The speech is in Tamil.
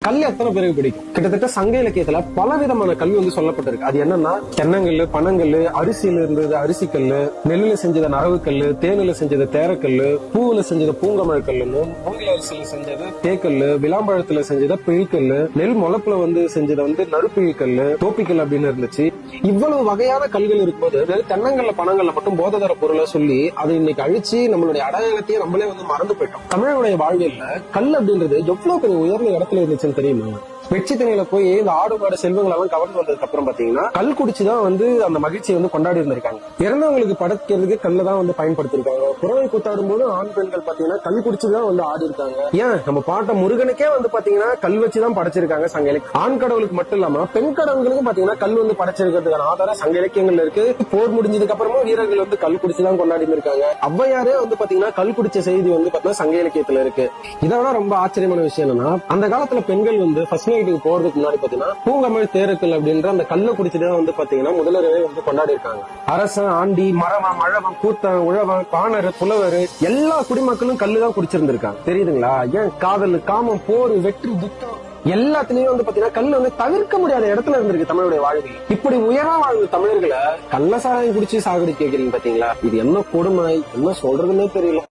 கல் எத்தனை பேருக்கு பிடிக்கும்? கிட்டத்தட்ட சங்க இலக்கியத்துல பல விதமான கல் வந்து சொல்லப்பட்டிருக்கு. அது என்னன்னா தென்னங்கல்லு, பனங்கல்லு, அரிசியில இருந்தது அரிசிக்கல்லு, நெல்லுல செஞ்சத நரவுக்கல்லு, தேனில செஞ்சது தேரக்கல்லு, பூவுல செஞ்சது பூங்கமழ் கல்லுன்னு, மூங்கில அரிசியில செஞ்சது தேக்கல்லு, விளாம்பழத்துல செஞ்சத பிழிக்கல்லு, நெல் முளப்புல வந்து செஞ்சத வந்து நறுப்பிழிக்கல்லு, தோப்பிக்கல் அப்படின்னு இருந்துச்சு. இவ்வளவு வகையான கல்கள் இருக்கும்போது தென்னங்கல்ல பனங்கல்ல மட்டும் போததர பொருளை சொல்லி அதை இன்னைக்கு அழிச்சு நம்மளுடைய அடையாளத்தையே நம்மளே வந்து மறந்து போயிட்டோம். தமிழனுடைய வாழ்வியல்ல கல் அப்படின்றது எவ்வளவு பெரிய உயர்ந்த இடத்துல இருந்துச்சுன்னு தெரியுமா? வெற்றி திணையில போய் இந்த ஆடு மாடு செல்வங்கள் எல்லாம் கவர்ந்து வந்ததுக்கு அப்புறம் பாத்தீங்கன்னா கல் குடிச்சுதான் வந்து அந்த மகிழ்ச்சியை வந்து கொண்டாடி இருந்திருக்காங்க. இறந்தவங்களுக்கு படைக்கிறதுக்கு கல்ல தான் வந்து பயன்படுத்திருக்காங்க. புறவை கூத்தாடும் போது ஆண் பெண்கள் பாத்தீங்கன்னா கல் குடிச்சுதான் வந்து ஆடி இருக்காங்க. ஏன் நம்ம பாட்ட முருகனுக்கே வந்து பாத்தீங்கன்னா கல் வச்சுதான் படைச்சிருக்காங்க சங்க இலக்கியம். ஆண் கடவுளுக்கு மட்டும் இல்லாம பெண் கடவுளுக்கும் பாத்தீங்கன்னா கல் வந்து படைச்சிருக்கிறதுக்கான ஆதாரம் சங்க இலக்கியங்கள்ல இருக்கு. போர் முடிஞ்சதுக்கு அப்புறமும் வீரர்கள் வந்து கல் குடிச்சுதான் கொண்டாடி இருக்காங்க. ஔவையாரே வந்து பாத்தீங்கன்னா கல் குடிச்ச செய்தி வந்து பாத்தீங்கன்னா சங்க இலக்கியத்துல இருக்கு. இதோட ரொம்ப ஆச்சரியமான விஷயம் என்னன்னா அந்த காலத்துல பெண்கள் வந்து ஃபர்ஸ்ட் நைட்டுக்கு போறதுக்கு முன்னாடி பாத்தீங்கன்னா பூங்கமழ் தேருக்கள் அப்படின்ற அந்த கல்ல குடிச்சுதான் வந்து பாத்தீங்கன்னா முதலரவே வந்து கொண்டாடி இருக்காங்க. அரசன், ஆண்டி, மரவன், மழவன், கூத்தன், உழவன், பாணர், புலவர் எல்லா குடிமக்களும் கல்லுதான் குடிச்சிருந்திருக்காங்க. தெரியுதுங்களா? ஏன் காதல், காமம், போர், வெற்றி, துக்கம் எல்லாத்துலயும் வந்து பாத்தீங்கன்னா கல் வந்து தவிர்க்க முடியாத இடத்துல இருந்திருக்கு தமிழுடைய வாழ்வில். இப்படி உயரா வாழ்ந்த தமிழர்களை கள்ளசாராயம் குடிச்சு சாகடி கேக்குறீங்க பாத்தீங்களா? இது என்ன கொடுமை, என்ன சொல்றதுன்னே தெரியல.